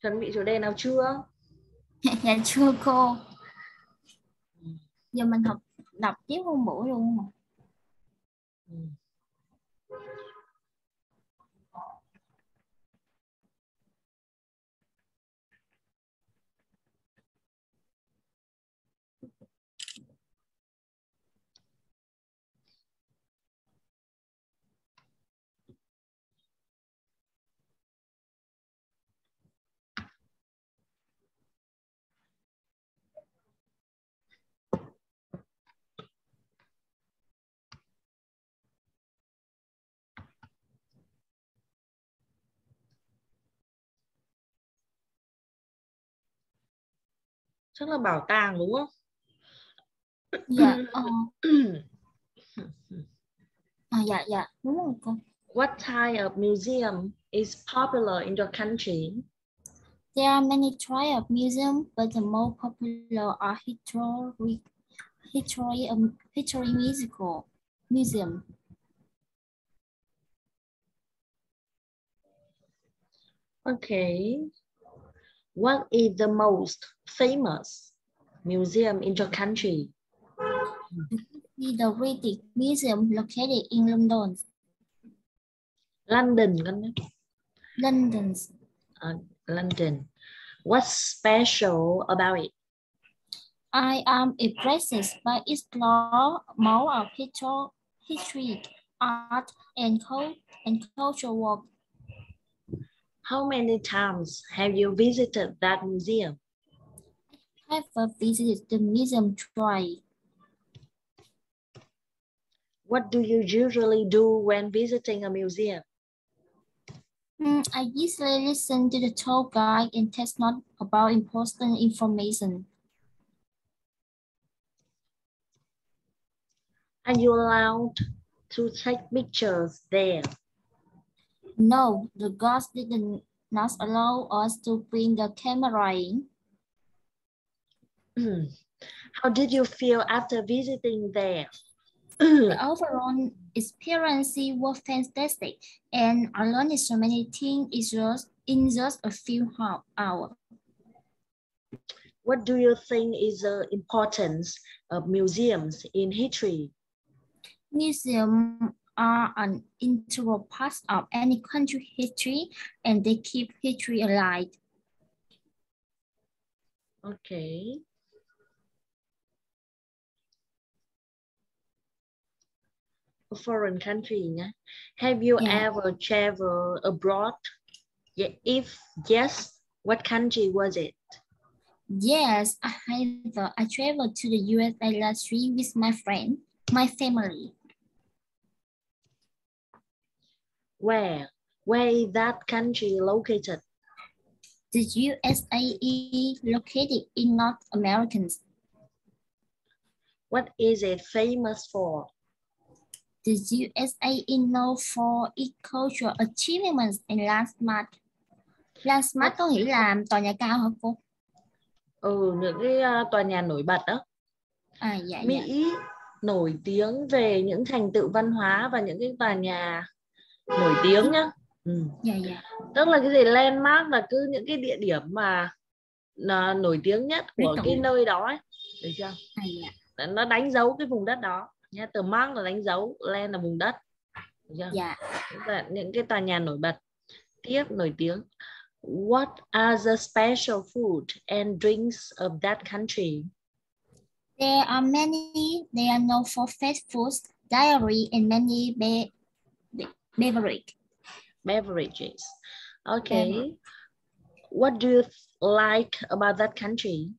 Chuẩn bị chủ đề nào chưa? Dạ chưa cô. Giờ mình đọc tiếp ngôn ngữ luôn mà. Chắc là bảo tàng đúng không? Dạ. Dạ đúng rồi cô. What type of museum is popular in your country? There are many types of museums, but the most popular are history musical museum. Okay. What is the most famous museum in your country? The British Museum located in London. London con nhé. London. London. What's special about it? I am impressed by its more of history, art, and cultural work. How many times have you visited that museum? I have visited the museum twice. What do you usually do when visiting a museum? I usually listen to the tour guide and take notes about important information. Are you allowed to take pictures there? No, the guards did not allow us to bring the camera in. How did you feel after visiting there? The overall experience was fantastic, and I learned so many things in just a few hours. What do you think is the importance of museums in history? Museums are an integral part of any country's history, and they keep history alive. Okay. A foreign country nhé. Have you ever traveled abroad? If yes, what country was it? Yes, I traveled to the USA last year with my family. Where is that country located? The USA is located in North America. What is it famous for? The USA is known for its cultural achievements and landmark. Landmark có nghĩa là tòa nhà cao hả cô? Những cái tòa nhà nổi bật đó. Dạ. Mỹ nổi tiếng về những thành tựu văn hóa và những cái tòa nhà nổi tiếng nhá. Dạ. Tức là cái gì landmark là cứ những cái địa điểm mà nổi tiếng nhất của cái nơi đó ấy. Được chưa? Dạ. Nó đánh dấu cái vùng đất đó nhé. Từ mark là đánh dấu, land là vùng đất. Được chưa? Dạ. Những cái tòa nhà nổi bật tiếp nổi tiếng. What are the special food and drinks of that country? There are many. They are known for fast foods, dairy, and many beverages. Okay. What do you like about that country?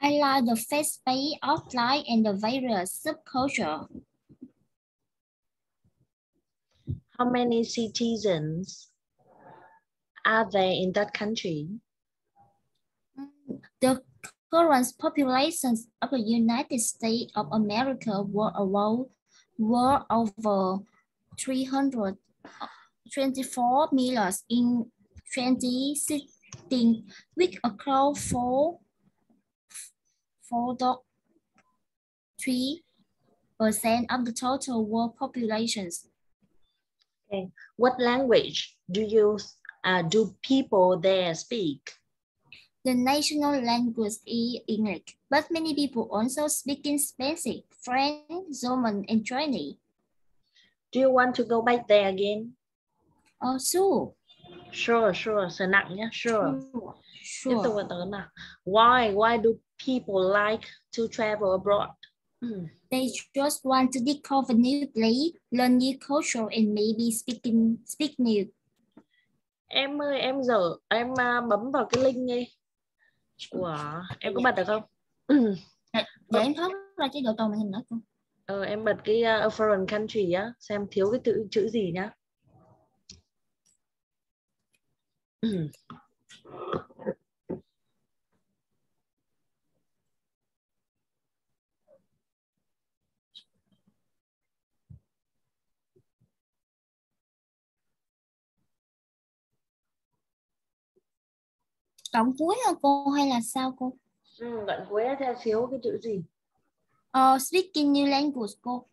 I like the fast-paced outline and the various subculture. How many citizens are there in that country? The current population of the United States of America were over 324 million in 2016, which accounts for 4.3% of the total world populations. Okay. What language do people there speak? The national language is English, but many people also speak in Spanish, French, German, and Chinese. Do you want to go back there again? Oh, sure. Sure. Sẽ nặng nhé. Sure. Tiếp tục vào từ nào. Why do people like to travel abroad? They just want to discover new place, learn new culture, and maybe speak new. Em ơi, em bấm vào cái link đi. Wow, em có bật được không? Để em thoát ra chế độ toàn màn hình nữa con. Em bật cái a foreign country á, xem thiếu cái chữ gì nhá. Đoạn cuối hả cô hay là sao cô? Đoạn cuối theo thiếu cái chữ gì? Speaking new language cô.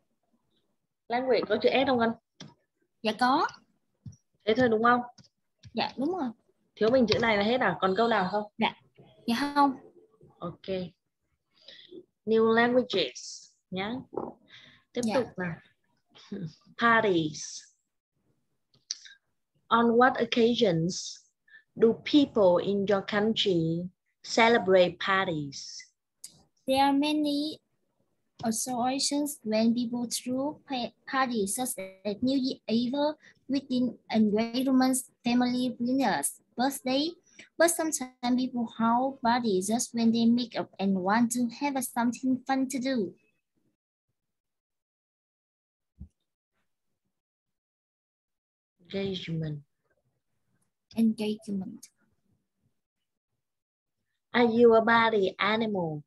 Language có chữ S không con? Dạ có. Thế thôi đúng không? Dạ đúng rồi. Thiếu mình chữ này là hết à? Còn câu nào không? Dạ không. Ok. New languages nhá. Tiếp tục nào. Parties. On what occasions do people in your country celebrate parties? There are many occasions when people throw parties such as New Year Eve, wedding engagements, family reunions, birthday. But sometimes people hold parties just when they make up and want to have something fun to do. Engagement. Are you a party animal?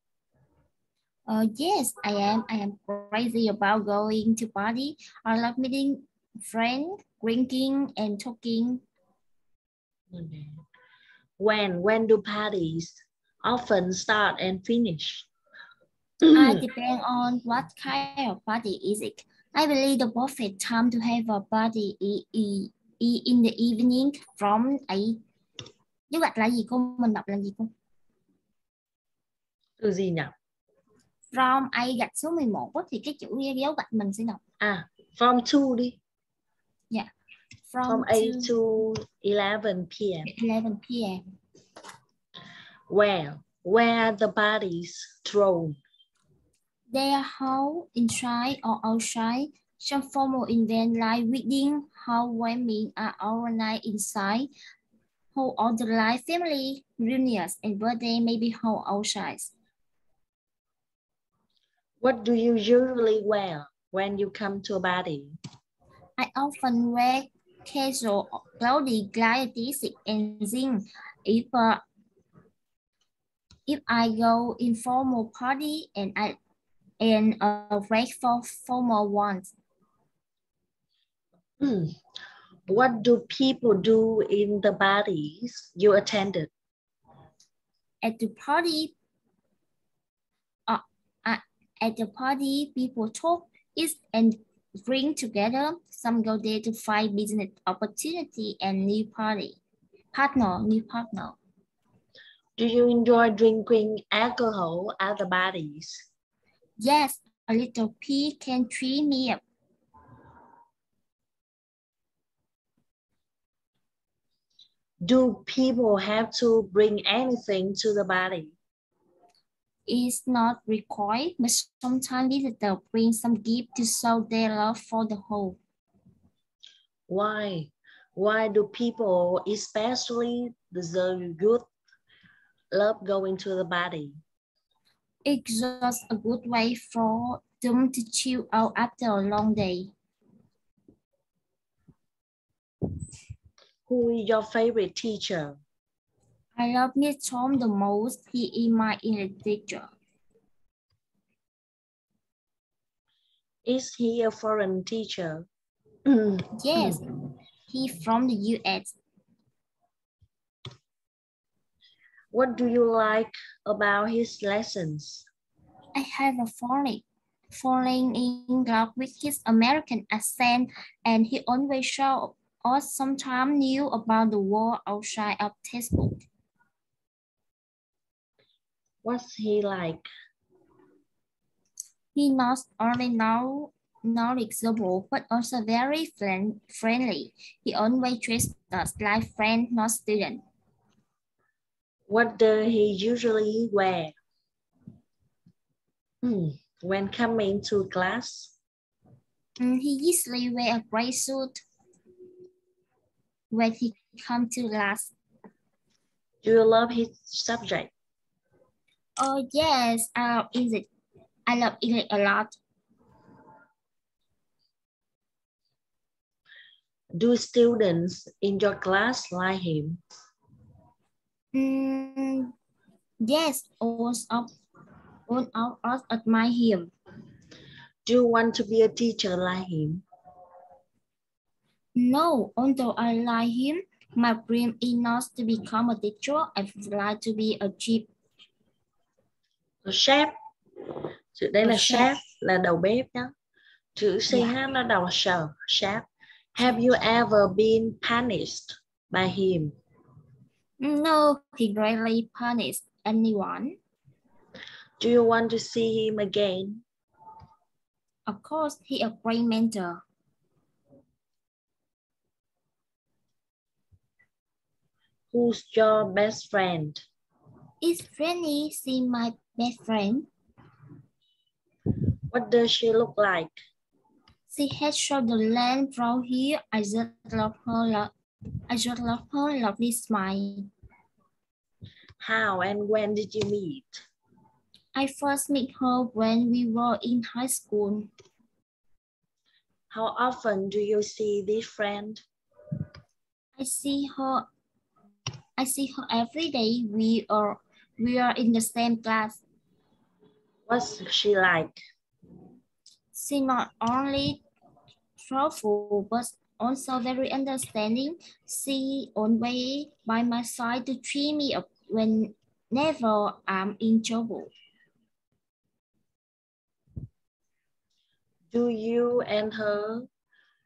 Yes, I am. I am crazy about going to party. I love meeting friends, drinking, and talking. When do parties often start and finish? I depend on what kind of party is it. I believe the perfect time to have a party is in the evening from 8. Dấu gạch là gì cô? Mình đọc là gì cô? Từ gì nhỉ? From 8 gạch số 11 thì cái chữ dấu gạch mình sẽ đọc. From 2 đi. Yeah. From 8 to 11 p.m. 11 p.m. Where are the parties thrown? They are held inside or outside. Some formal events like wedding, housewarming are organized inside. Whole other like family reunions and birthday may be held outside. What do you usually wear when you come to a party? I often wear casual clothing like t-shirt and jeans. If I go informal party and wear for formal ones. What do people do in the parties you attended? At the party, people talk, eat, and drink together. Some go there to find business opportunity and new partner. Do you enjoy drinking alcohol at the parties? Yes, a little pee can cheer me up. Do people have to bring anything to the party? It's not required, but sometimes visitors bring some gift to show their love for the whole. Why? Why do people, especially the youth, love going to the party? It's just a good way for them to chill out after a long day. Who is your favorite teacher? I love Miss Tom the most. He is my English teacher. Is he a foreign teacher? Yes, he's from the US. What do you like about his lessons? I have a funny. falling in love with his American accent, and he always showed us something new about the world outside of textbook. What's he like? He not only knowledgeable, but also very friendly. He always treats us like friends, not students. What does he usually wear? When coming to class? He usually wears a gray suit when he comes to class. Do you love his subject? Oh yes, I love English a lot. Do students in your class like him? Yes, all of us admire him. Do you want to be a teacher like him? No, although I like him, my dream is not to become a teacher. I would like to be a chef. Chef. Chữ đây là chef, Chef. là đầu bếp đó. Chữ CH nó đầu sờ, chef. Have you ever been punished by him? No, he rarely punishes anyone. Do you want to see him again? Of course, he is a great mentor. Who's your best friend? Is Franny my best friend? What does she look like? She has shoulder length brown hair. I just love her. Lovely smile. How and when did you meet? I first met her when we were in high school. How often do you see this friend? I see her every day. We are in the same class. What's she like? She not only thoughtful but also very understanding. She always by my side to cheer me up whenever I'm in trouble. Do you and her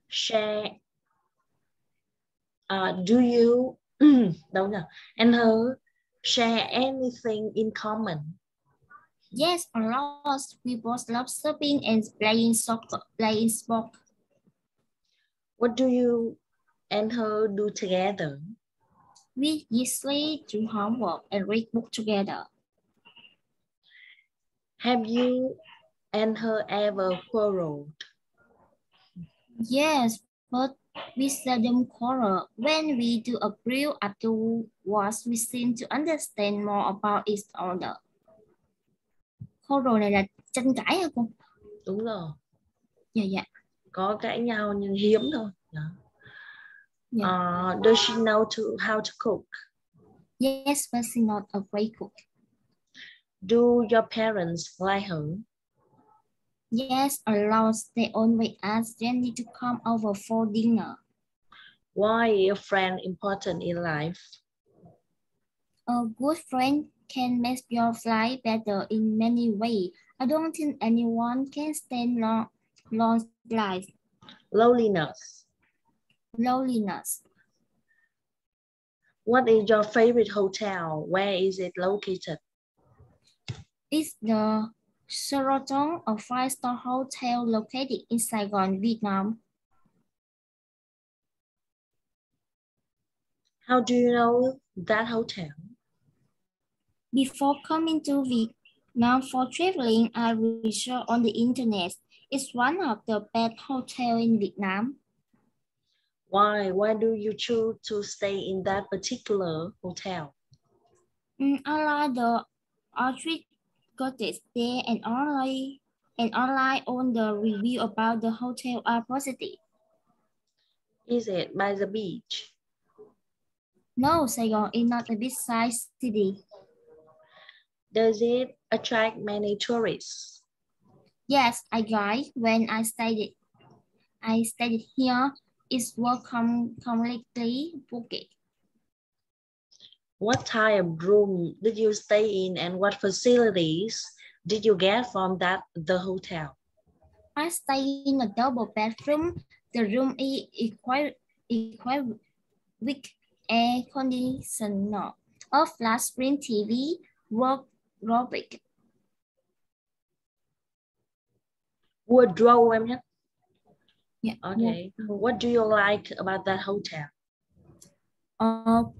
share? Do you and her share anything in common? Yes, a lot. We both love shopping and playing sport. What do you and her do together? We usually do homework and read books together. Have you and her ever quarreled? Yes, but we seldom quarrel. When we do agree afterwards, we seem to understand more about each other. Quarrel này là tranh cãi hả cô? Đúng rồi. Dạ. Có cãi nhau nhưng hiếm thôi. Yeah. Does she know how to cook? Yes, but she's not a great cook. Do your parents like her? Yes, a lot. They always ask Jenny to come over for dinner. Why is a friend important in life? A good friend can make your life better in many ways. I don't think anyone can stand long life. Loneliness. What is your favorite hotel? Where is it located? It's the Sheraton, a 5-star hotel located in Saigon, Vietnam. How do you know that hotel? Before coming to Vietnam for traveling, I researched on the internet. It's one of the best hotels in Vietnam. Why? Why do you choose to stay in that particular hotel? I like the outreach cottage there and online on the review about the hotel are positive. Is it by the beach? No, Saigon is not a beachside city. Does it attract many tourists? Yes, I guess when I studied here, it's completely booked. What type of room did you stay in and what facilities did you get from the hotel? I stay in a double bedroom. The room is equipped with air conditioner, a flat screen TV, wardrobe. Wardrobe em nhé. Yeah. Okay. What do you like about that hotel?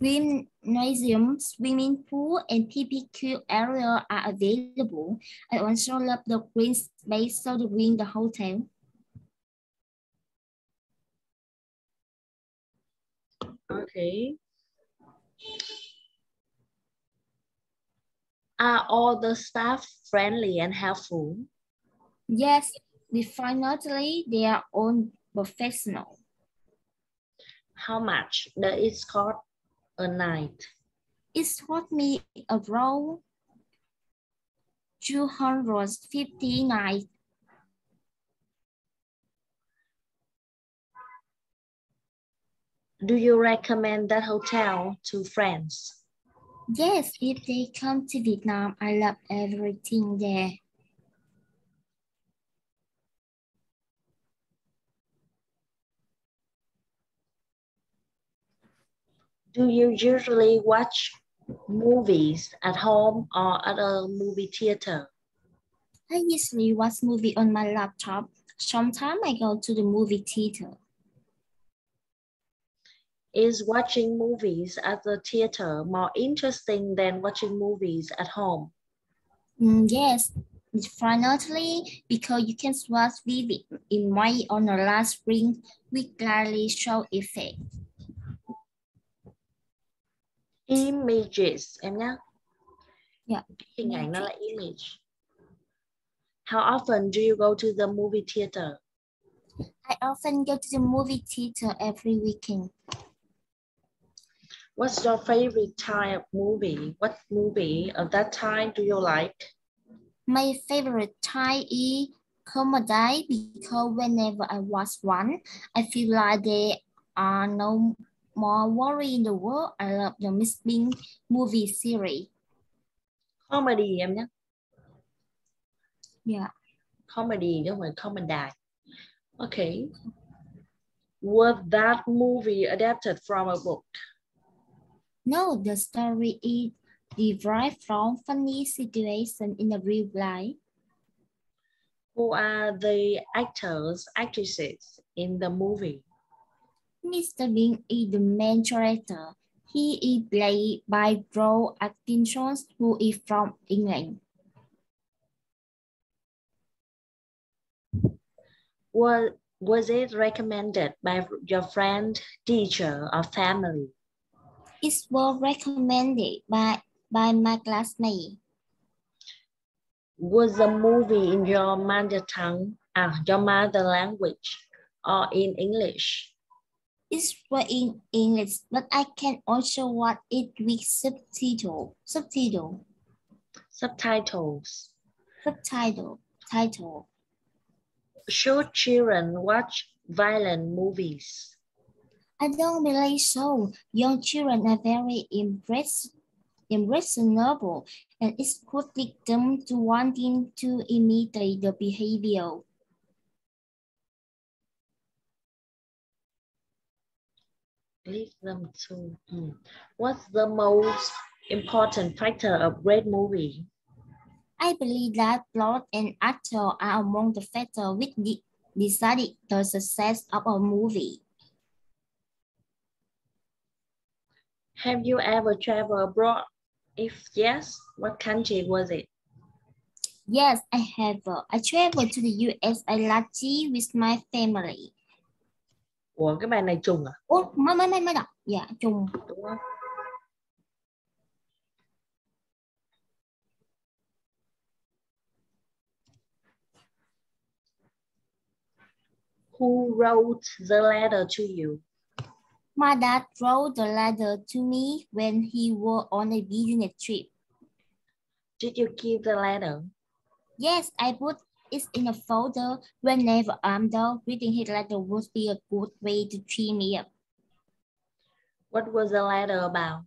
Gymnasium, swimming pool, and PPQ area are available. I also love the green space surrounding the hotel. Okay. Are all the staff friendly and helpful? Yes, definitely they are all professional. How much does it cost a night? It cost me around 250 nights. Do you recommend that hotel to friends? Yes, if they come to Vietnam, I love everything there. Do you usually watch movies at home or at a movie theater? I usually watch movies on my laptop. Sometimes I go to the movie theater. Is watching movies at the theater more interesting than watching movies at home? Yes, definitely, because you can watch vivid image on a large screen with clearly show effect. Images em nhé. Yeah. Hình ảnh nó là image. How often do you go to the movie theater? I often go to the movie theater every weekend. What's your favorite type of movie? What movie of that time do you like? My favorite type is comedy because whenever I watch one, I feel like there are no more worry in the world. I love the missing movie series. Comedy em nhé. Yeah. Comedy chứ không phải comedy. Okay. Was that movie adapted from a book? No, the story is derived from funny situations in the real life. Who are the actors, actresses in the movie? Mr. Bean is the main character. He is played by Joe Atkinson, who is from England. Was it recommended by your friend, teacher, or family? It was recommended by my classmate. Was the movie in your mother tongue, your mother language, or in English? It's in English, but I can also watch it with subtitle. Should children watch violent movies? I don't believe so. Young children are very impressionable, and it could lead them to wanting to imitate the behavior. Lead them to. What's the most important factor of great movie? I believe that plot and actor are among the factors which decided the success of a movie. Have you ever traveled abroad? If yes, what country was it? Yes, I have. I traveled to the USA last year with my family. Ủa, cái bài này trùng à? Ủa, mới đọc. Dạ, trùng. Đúng không? Who wrote the letter to you? My dad wrote the letter to me when he was on a business trip. Did you keep the letter? Yes, I put it in a folder. Whenever I'm done reading his letter would be a good way to cheer me up. What was the letter about?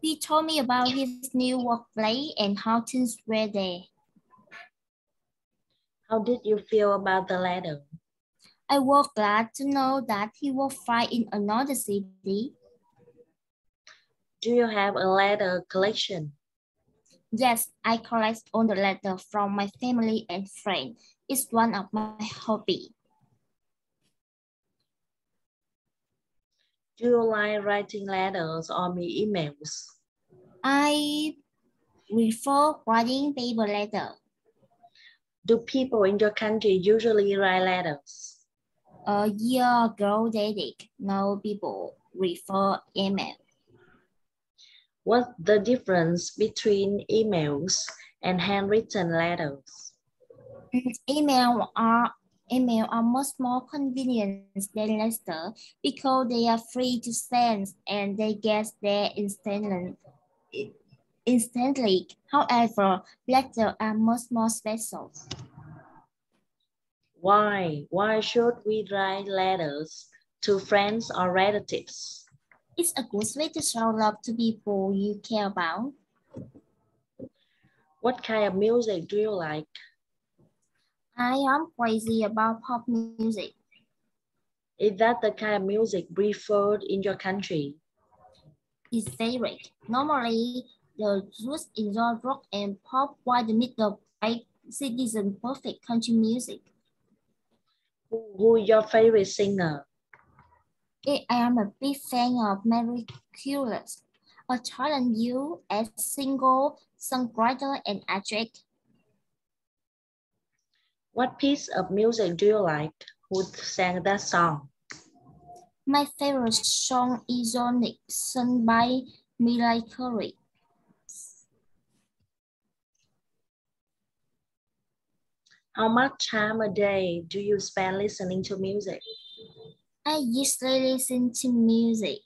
He told me about his new workplace and how things were there. How did you feel about the letter? I was glad to know that he was flying in another city. Do you have a letter collection? Yes, I collect all the letters from my family and friends. It's one of my hobbies. Do you like writing letters or emails? I prefer writing paper letters. Do people in your country usually write letters? A year ago, they did. Now people prefer email. What's the difference between emails and handwritten letters? Email are much more convenient than letters because they are free to send and they get there instantly. However, letters are much more special. Why? Why should we write letters to friends or relatives? It's a good way to show love to people you care about. What kind of music do you like? I am crazy about pop music. Is that the kind of music preferred in your country? It's favorite. Normally, the Jews enjoy rock and pop while the middle white citizen perfect country music. Who is your favorite singer? I am a big fan of Mary Curtis, a talent you as single songwriter and actress. What piece of music do you like? Who sang that song? My favorite song is Sonic, sung by Mariah Carey. How much time a day do you spend listening to music? I usually listen to music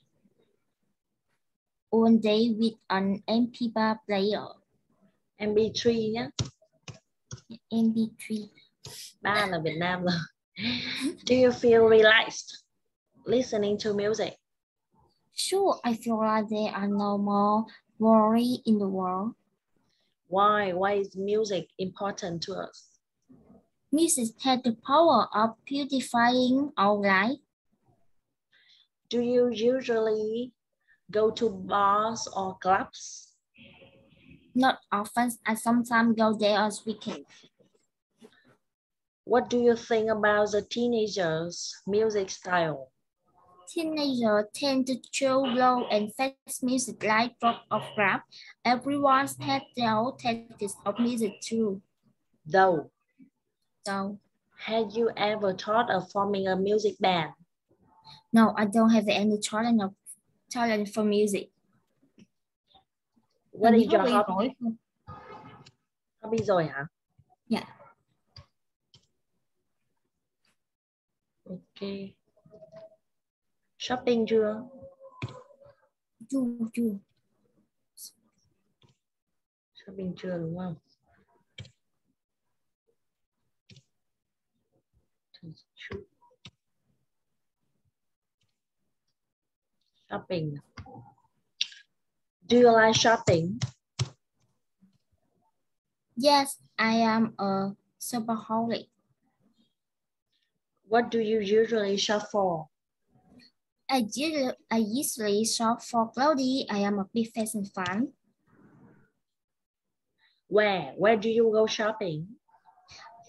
all day with an MP3 player. MP3 nhé. MP3. Ba là Việt Nam rồi. Do you feel relaxed listening to music? Sure, I feel like there are no more worry in the world. Why? Why is music important to us? Music has the power of beautifying our life. Do you usually go to bars or clubs? Not often, I sometimes go there on weekends. What do you think about the teenagers' music style? Teenagers tend to choose low and fast music like rock or rap. Everyone has their own taste of music too. Though, So, had you ever thought of forming a music band? no, I don't have any talent for music. What is your hobby? Hobby rồi hả? Yeah. Ok. Shopping chưa? Chưa. Shopping chưa đúng không? Shopping. Do you like shopping? Yes, I am a shopaholic. What do you usually shop for? I usually shop for clothing. I am a big fashion fan. Where do you go shopping?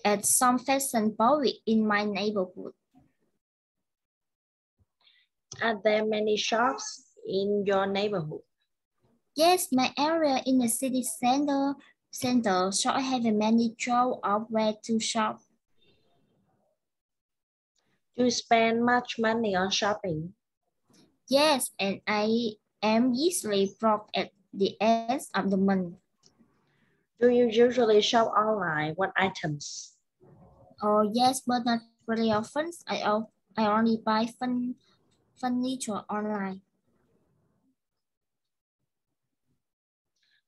At some fashion boutique in my neighborhood. Are there many shops in your neighborhood? Yes, my area in the city center, so I have many choice of where to shop. Do you spend much money on shopping? Yes, and I am usually broke at the end of the month. Do you usually shop online? What items? Oh yes, but not very often. I only buy furniture online.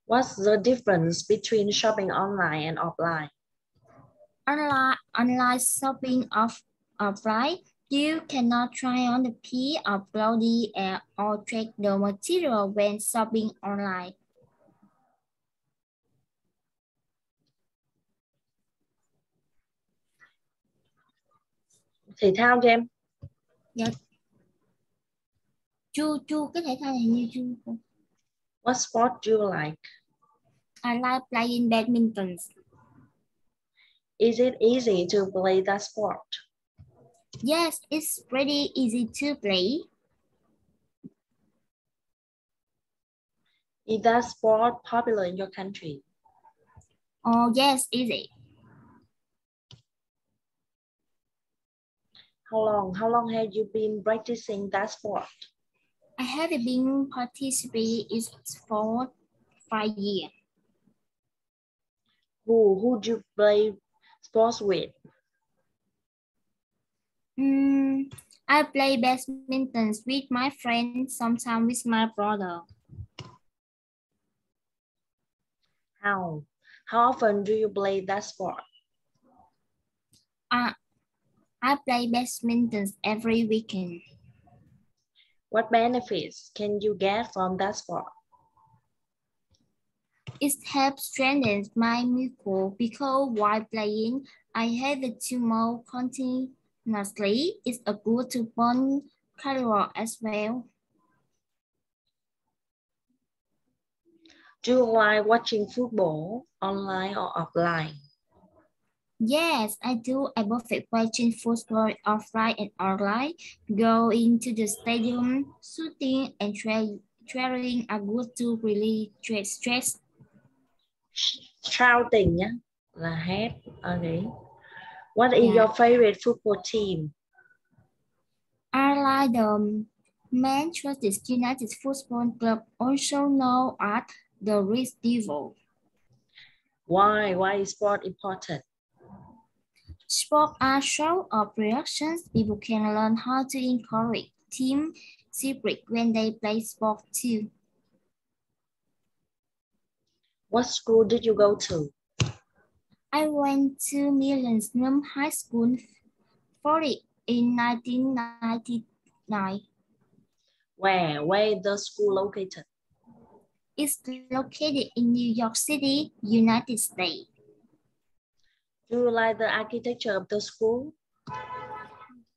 What's the difference between shopping online and offline? Online shopping offline, you cannot try on the piece of clothing or check the material when shopping online. Thể thao cho em. Dạ. Chu cái thể thao này như chu. What sport do you like? I like playing badminton. Is it easy to play that sport? Yes, it's pretty easy to play. Is that sport popular in your country? Oh, yes, easy. How long have you been practicing that sport? I have been participating in for 5 years. Who do you play sports with? I play badminton with my friends, sometimes with my brother. How often do you play that sport? I play badminton every weekend. What benefits can you get from that sport? It helps strengthen my muscle because while playing, I have to move continuously. It's a good to burn calories as well. Do you like watching football online or offline? Yes, I do. I both watching football offline and online, going to the stadium, shooting and cheering are good to relieve stress. Shouting nhá, là hét. Okay. What is your favorite football team? I like the Manchester United Football Club, also known as the Red Devil. Why is sport important? Sports are show of reactions. People can learn how to encourage team spirit when they play sport too. What school did you go to? I went to Millennium High School in 1999. Where is the school located? It's located in New York City, United States. Do you like the architecture of the school?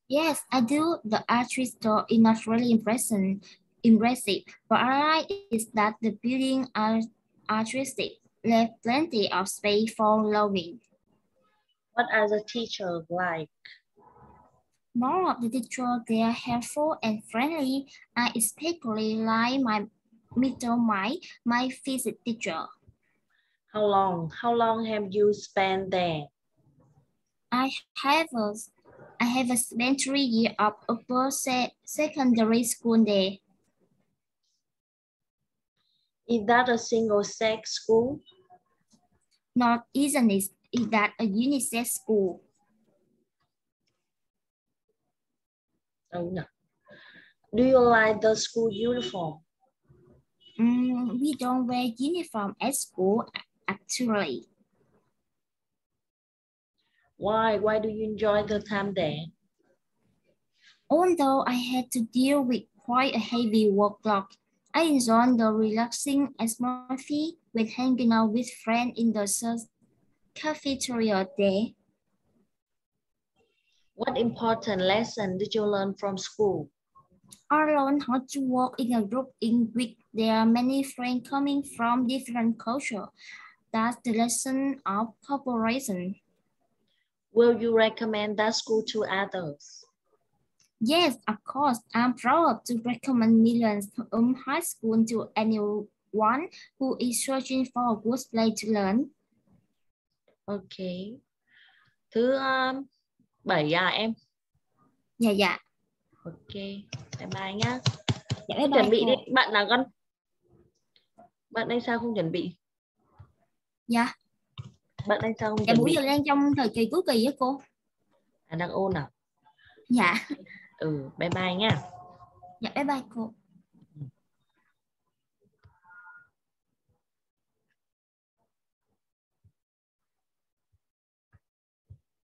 Yes, I do. The architecture is not really impressive, but I like is that the building are artistic, left plenty of space for learning. What are the teachers like? More of the teachers, they are helpful and friendly. I especially like my physics teacher. How long have you spent there? I have spent 3 years of upper secondary school there. Is that a single-sex school? Not isn't it? Is that a unisex school? Oh no. Do you like the school uniform? We don't wear uniform at school, actually. Why do you enjoy the time there? Although I had to deal with quite a heavy workload, I enjoyed the relaxing atmosphere when hanging out with friends in the cafeteria there. What important lesson did you learn from school? I learned how to work in a group in which there are many friends coming from different cultures. That's the lesson of cooperation. Will you recommend that school to others? Yes, of course. I'm proud to recommend Millennium High School to anyone who is searching for a good place to learn. Okay. Thứ 7 à em? Dạ. Ok. Bye bye nhá. Dạ bye bye. Chuẩn bị đi. Bạn nào con? Bạn đây sao không chuẩn bị? Dạ. Bạn đây sao không dạ chuẩn buổi bị? giờ đang trong thời kỳ cuối kỳ với cô. À đang ôn à? Dạ. Bye bye nha. Dạ bye bye cô.